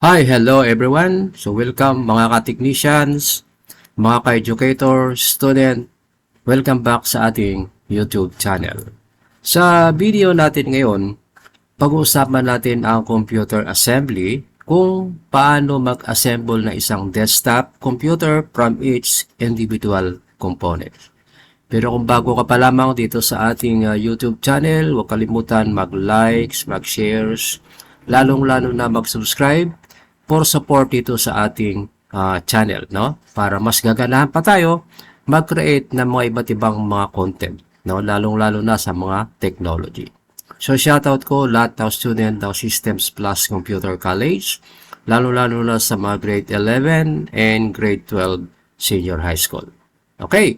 Hi, hello everyone. So welcome mga ka-technicians, mga ka-educator, student. Welcome back sa ating YouTube channel. Sa video natin ngayon, pag-uusapan natin ang computer assembly, kung paano mag-assemble na isang desktop computer from each individual component. Pero kung bago ka pa lamang dito sa ating YouTube channel, huwag kalimutan mag-likes, mag-shares, lalong-lalo na mag-subscribe for support dito sa ating channel, no? Para mas gaganahan pa tayo mag-create ng mga iba't ibang mga content, no? Lalong-lalo na sa mga technology. So shoutout ko lahat ng student ng Systems Plus Computer College, lalong-lalo na sa mga grade 11 and grade 12 senior high school. Okay.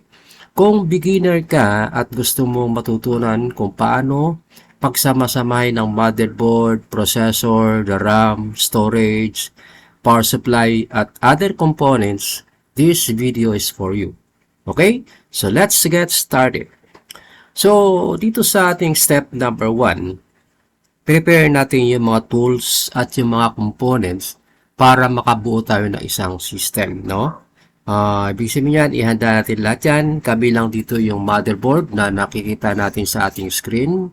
Kung beginner ka at gusto mong matutunan kung paano pagsama-samahin ng motherboard, processor, the RAM, storage, power supply, at other components, this video is for you. Okay? So, let's get started. So, dito sa ating step number 1, prepare natin yung mga tools at yung mga components para makabuo tayo ng isang system, no? Ibig sabihin yan, ihanda natin lahat yan. Kabilang dito yung motherboard na nakikita natin sa ating screen,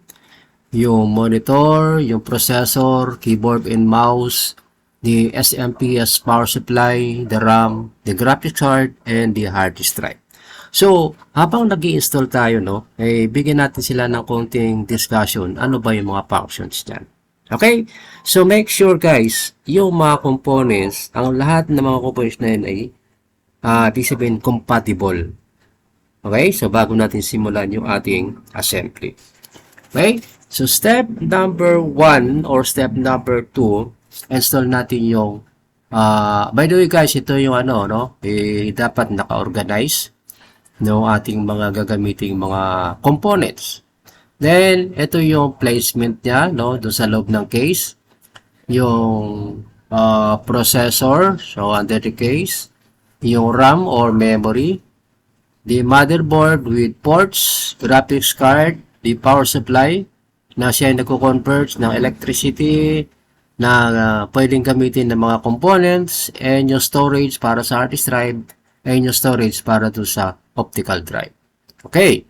yung monitor, yung processor, keyboard and mouse, the SMPS power supply, the RAM, the graphics card, and the hard disk drive. So, habang nag-i-install tayo, no, bigyan natin sila ng konting discussion. Ano ba yung mga functions dyan? Okay? So, make sure guys, yung mga components, ang lahat ng mga components na yun ay ibig sabihin compatible. Okay? So, bago natin simulan yung ating assembly. Okay? So, step number 1 or step number 2, install natin yung by the way guys, ito yung ano, no? Dapat naka-organize no ating mga gagamiting mga components. Then, ito yung placement niya, no? Doon sa loob ng case. Yung processor, so under the case. Yung RAM or memory, the motherboard with ports, graphics card, the power supply na siya ay nagko-convert ng electricity na pwedeng gamitin ng mga components, and yung storage para sa hard disk drive, and yung storage para doon sa optical drive. Okay.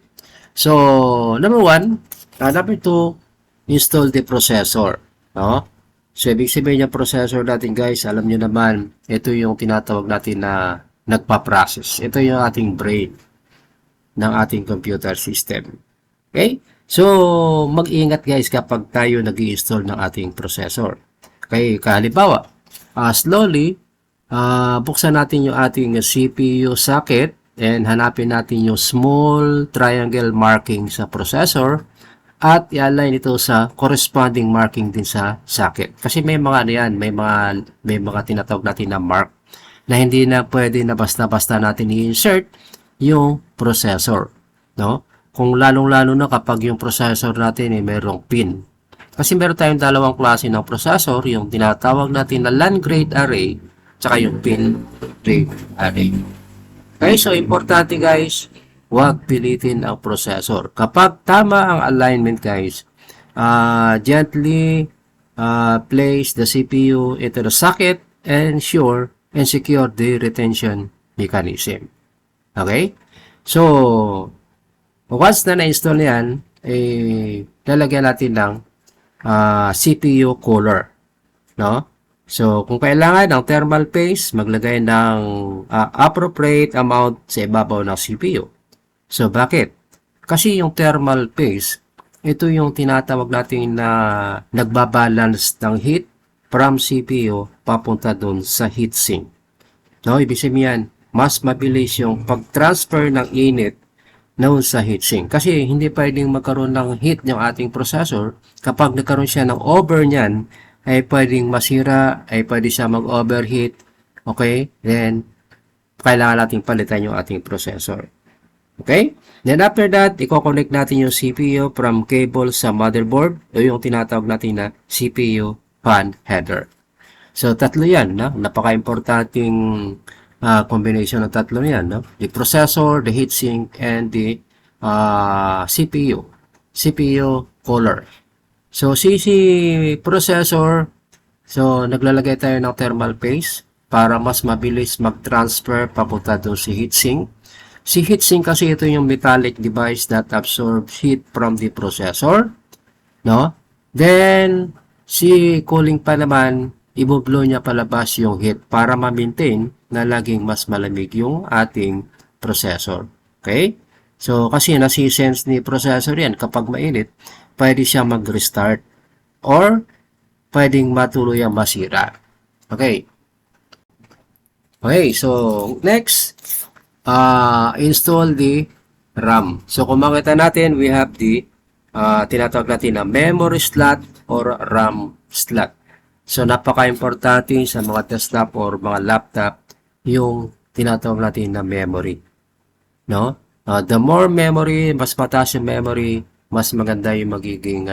So, number 1, number 2, install the processor. No? So, ibig sabihin yung processor natin guys, alam nyo naman, ito yung tinatawag natin na nagpa-process. Ito yung ating brain ng ating computer system. Okay? So, mag-ingat guys kapag tayo nag-i-install ng ating processor. Okay? Halimbawa, slowly, buksan natin yung ating CPU socket and hanapin natin yung small triangle marking sa processor at i-align ito sa corresponding marking din sa socket. Kasi may mga ano yan, may mga tinatawag natin na mark na hindi na pwede na basta-basta natin i-insert yung processor, no? Kung lalong-lalo na kapag yung processor natin ay mayroong pin. Kasi meron tayong dalawang klase ng processor, yung tinatawag natin na LAN grade array tsaka yung pin grade array. Okay, so importante guys, huwag pilitin ang processor. Kapag tama ang alignment guys, gently place the CPU into the socket and ensure and secure the retention mechanism. Okay? So, once na na-install yan, lalagyan natin ng CPU cooler. No? So, kung kailangan ng thermal paste, maglagay ng appropriate amount sa ibabaw ng CPU. So, bakit? Kasi yung thermal paste, ito yung tinatawag natin na nagbabalance ng heat from CPU papunta dun sa heatsink. No, ibig sabihin, mas mabilis yung pag-transfer ng init noon sa heatsink. Kasi hindi pwedeng magkaroon ng heat ng ating processor. Kapag nagkaroon siya ng over niyan, ay pwedeng masira, ay pwede siya mag-overheat. Okay? Then, kailangan natin palitan yung ating processor. Okay? Then after that, i-connect natin yung CPU from cable sa motherboard o yung tinatawag natin na CPU fan header. So, tatlo yan. No? Napaka-importanting combination ng tatlo yan. No? The processor, the heatsink, and the CPU cooler. So, processor, So, naglalagay tayo ng thermal paste para mas mabilis mag-transfer papunta doon si heatsink. Si heatsink kasi ito yung metallic device that absorbs heat from the processor, no? Then, si cooling pa naman, ibublow niya palabas yung heat para ma-maintain na laging mas malamig yung ating processor. Okay? So, kasi nasi-sense ni processor yan kapag mainit, pwede siya mag-restart or pwedeng matuluyang masira. Okay. Okay, so next, install the RAM. So kung makita natin, we have the tinatawag natin na memory slot or RAM slot. So napaka-importante sa mga desktop or mga laptop yung tinatawag natin na memory. No? The more memory, mas mataas yung memory, mas maganda yung magiging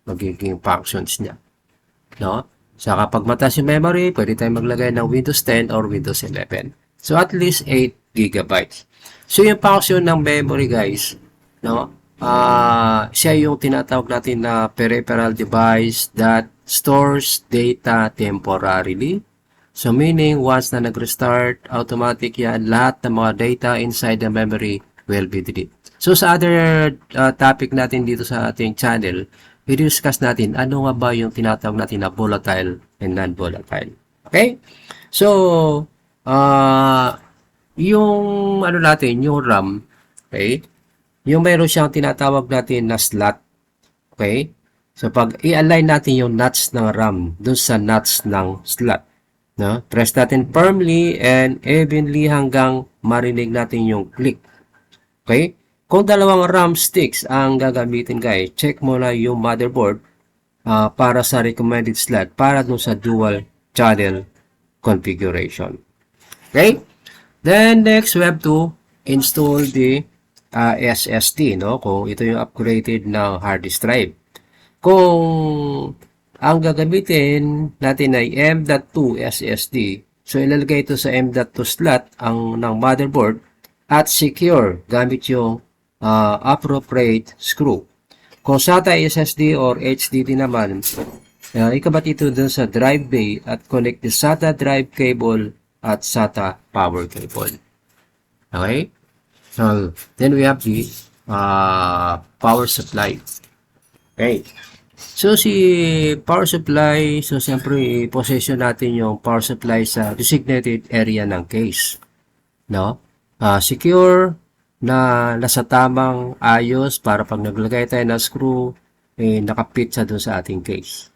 magiging functions niya. No? So kapag mataas yung memory, pwede tayong maglagay ng Windows 10 or Windows 11. So at least 8 gigabytes. So yung function ng memory guys, no? Siya yung tinatawag natin na peripheral device that stores data temporarily. So meaning once na nag-restart, automatic yan, lahat ng mga data inside the memory will be deleted. So sa other topic natin dito sa ating channel, i-discuss natin ano nga ba yung tinatawag natin na volatile and non-volatile. Okay? So, yung natin, yung RAM, okay? Yung mayroon siyang tinatawag natin na slot. Okay? So, pag i-align natin yung nuts ng RAM dun sa nuts ng slot, no? Press natin firmly and evenly hanggang marinig natin yung click. Okay? Kung dalawang RAM sticks ang gagamitin guys, check muna yung motherboard para sa recommended slot para dun sa dual channel configuration. Okay? Then next we have to install the SSD, no? Kung ito yung upgraded na hard disk drive. Kung ang gagamitin natin ay M.2 SSD, so ilalagay ito sa M.2 slot ng motherboard at secure gamit yung appropriate screw. Kung SATA SSD or HDD naman, ikabat ito dun sa drive bay at connect the SATA drive cable at SATA power cable. Okay? So, then we have the power supply. Okay. So, si power supply, so siyempre, i-position natin yung power supply sa designated area ng case. No? Secure na nasa tamang ayos para pag naglagay tayo ng screw, nakapit sa dun sa ating case.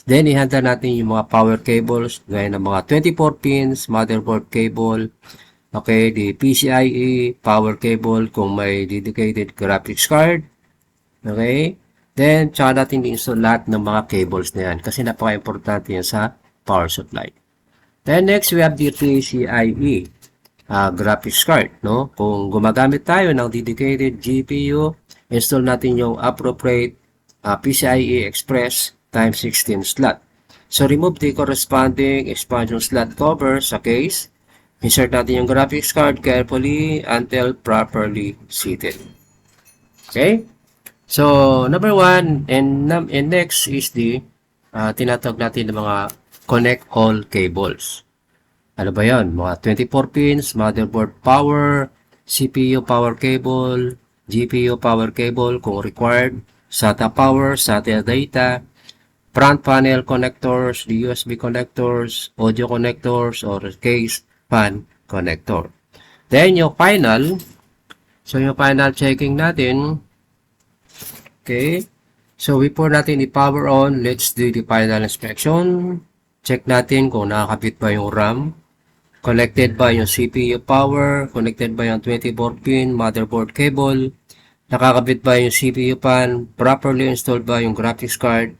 Then, ihanda natin yung mga power cables, gaya ng mga 24 pins, motherboard cable, okay, the PCIe power cable kung may dedicated graphics card, okay. Then, tsaka natin i-install lahat ng mga cables na yan kasi napaka-importante yan sa power supply. Then, next, we have the PCIe. Graphics card, no? Kung gumagamit tayo ng dedicated GPU, install natin yung appropriate PCIe Express x16 slot. So, remove the corresponding expansion slot cover sa case. Insert natin yung graphics card carefully until properly seated. Okay? So, number 1 and next is the tinatawag natin ng mga connect all cables. Ano ba yan? Mga 24 pins, motherboard power, CPU power cable, GPU power cable kung required, SATA power, SATA data, front panel connectors, the USB connectors, audio connectors, or case fan connector. Then, yung final, so yung final checking natin, okay, so before natin i-power on, let's do the final inspection. Check natin kung nakakabit ba yung RAM. Connected ba yung CPU power? Connected ba yung 24-pin motherboard cable? Nakakabit ba yung CPU fan? Properly installed ba yung graphics card?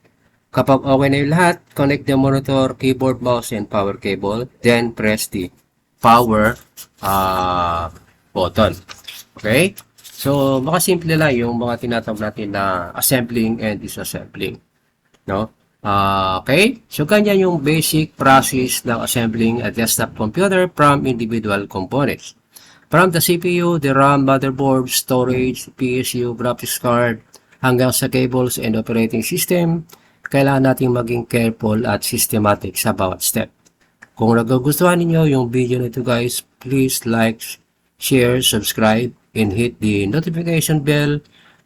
Kapag okay na yung lahat, connect the monitor, keyboard, mouse, and power cable. Then, press the power button. Okay? So, makasimple lang yung mga tinatawag natin na assembling and disassembling. No? Okay, so ganyan yung basic process ng assembling a desktop computer from individual components. From the CPU, the RAM, motherboard, storage, PSU, graphics card, hanggang sa cables and operating system, kailangan nating maging careful at systematic sa bawat step. Kung nagugustuhan ninyo yung video na ito guys, please like, share, subscribe, and hit the notification bell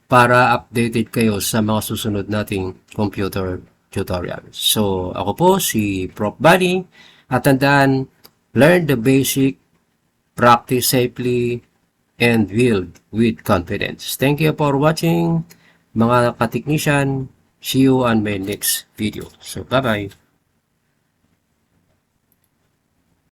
para updated kayo sa mga susunod nating computer tutorials. So, ako po si Prof. Bunny at tandaan, learn the basic, practice safely, and build with confidence. Thank you for watching mga ka-technician. See you on my next video. So, bye-bye.